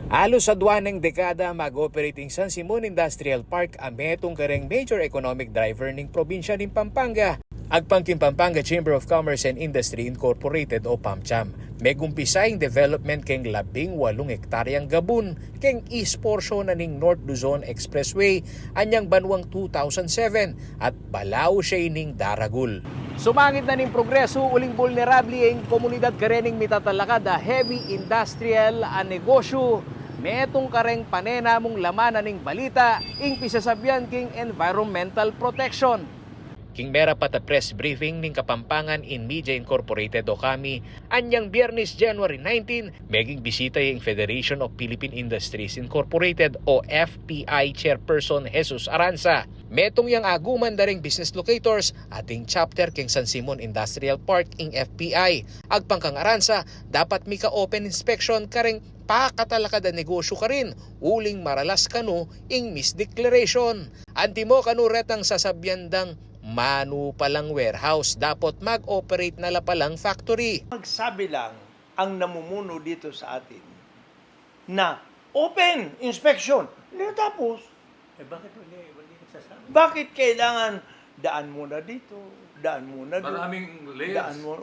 Halos sa duwaneng dekada mag-operating San Simon Industrial Park ametong kareng major economic driver ning probinsya ning Pampanga. Agpangking Pampanga Chamber of Commerce and Industry Incorporated o PAMCHAM. Megumpisayng development keng 18 hektaryang gabun keng east portion na ning North Luzon Expressway anyang banwang 2007 at balaw siya ning Daragul. Sumangit na ning progreso uling vulnerable ang komunidad karening mitatalakad heavy industrial a negosyo. Metong kareng panena mong laman ning balita ing pisasabyan king environmental protection. King mera pata press briefing ning Kapampangan in Media Incorporated o kami anyang Biyernes January 19 meging bisita yung Federation of Philippine Industries Incorporated o FPI Chairperson Jesus Aranza. Metong yang aguman daring business locators ating chapter king San Simon Industrial Park ing FPI. Agpangkang Aranza dapat mika open inspection kareng pakatalakad negosyo ka rin uling maralas kanu ing misdeclaration. Antimo kanu retang sasabyandang manu palang warehouse, dapat mag-operate na la palang factory. Magsabi lang ang namumuno dito sa atin na open inspection. Tapos, bakit hindi nagsasabi? bakit kailangan daan muna dito, daan muna doon? Maraming layers. Daan muna.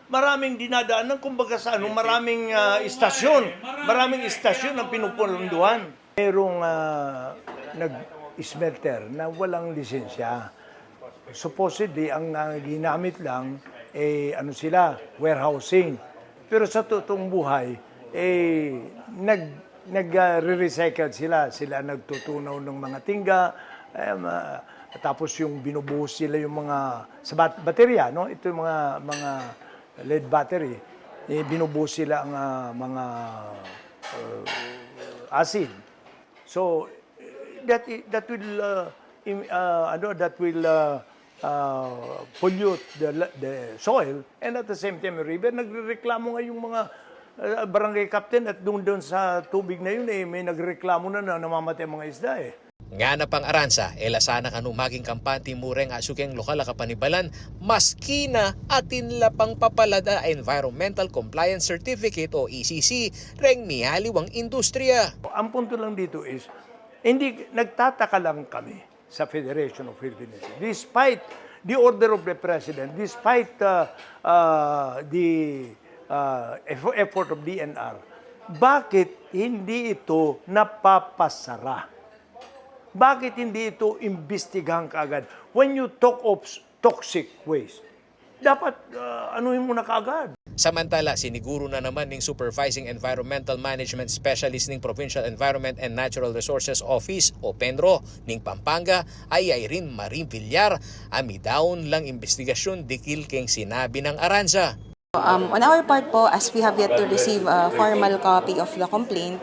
Maraming dinadaanan. Kumbaga sa maraming istasyon. Maraming istasyon ang pinupunduhan. Merong nag-smelter na walang lisensya. Supposedly, ang ginamit lang, warehousing. Pero sa totoong buhay, nag-recycle sila. Sila nagtutunaw ng mga tingga, tapos yung binubuhos sila yung mga, sa baterya, no? Ito yung mga lead battery, binubuhos sila ang mga acid. So, that will pollute the soil, and at the same time river. Nagrereklamo nga yung mga barangay captain at doon sa tubig na yun may nagreklamo na namamatay mga isda Nga na pang Aranza, elasana kanu maging kampante mureng asukeng lokal kapanibalan maski na atin lapang papalada Environmental Compliance Certificate o ECC reng mihaliwang industriya. Ang punto lang dito is, hindi nagtataka lang kami sa Federation of Philippine Industries. Despite the order of the President, despite the effort of DNR, bakit hindi ito napapasara? Bakit hindi ito imbestigahan kaagad? When you talk of toxic waste, dapat anuhin mo na kaagad. Samantala, siniguro na naman ng Supervising Environmental Management Specialist ng Provincial Environment and Natural Resources Office o PENRO ng Pampanga ay Irene Marin Villar amidaon lang investigasyon dikil keng sinabi ng Aranza. On our part po, as we have yet to receive a formal copy of the complaint,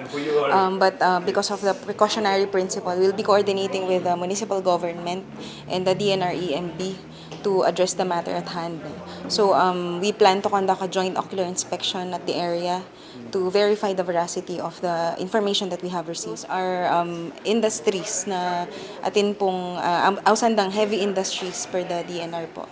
but because of the precautionary principle, we'll be coordinating with the municipal government and the DNR-EMB to address the matter at hand. So we plan to conduct a joint ocular inspection at the area to verify the veracity of the information that we have received. Our industries na atin pong ausandang heavy industries per the DNR po.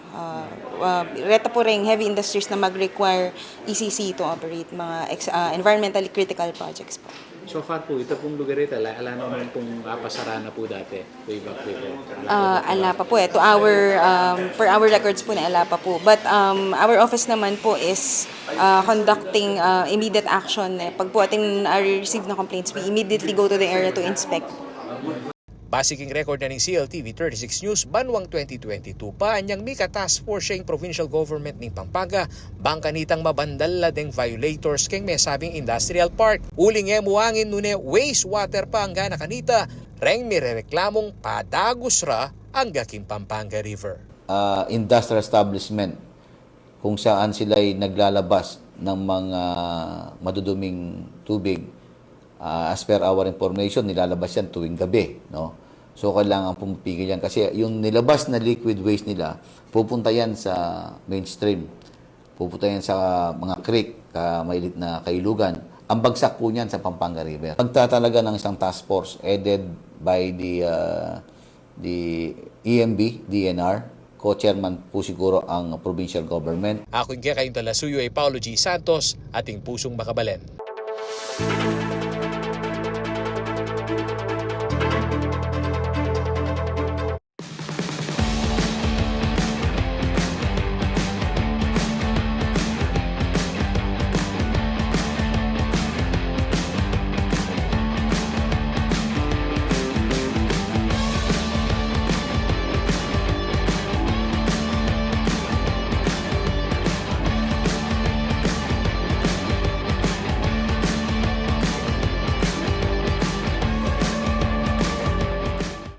Reta po ring heavy industries na mag-require ECC to operate mga environmentally critical projects po. So far po, ito pong lugar ito, ala naman pong kapasara na po dati, way back po. Ala pa po eh. To per our records po na ala pa po. But our office naman po is conducting immediate action. Pag po ating receive na complaints, we immediately go to the area to inspect. Basiking record na ng CLTV 36 News, banwang 2022 pa anyang mika task force siyang provincial government ng Pampanga, bangkanitang mabandal la deng violators keng may sabing industrial park. Uling muangin nune wastewater pa ang gana kanita, reng mirereklamong padagos ra ang gaking Pampanga River. Industrial establishment kung saan sila ay naglalabas ng mga maduduming tubig. As per our information, nilalabas yan tuwing gabi, no? So, kailangan pumipigil yan kasi yung nilabas na liquid waste nila, pupunta yan sa mainstream. Pupunta yan sa mga creek, mailit na kailugan. Ang bagsak po niyan sa Pampanga River. Pagtatalaga ng isang task force headed by the EMB, DNR, co-chairman po siguro ang provincial government. Ako yung kayong talasuyo ay Paulo G. Santos, ating pusong makabalen.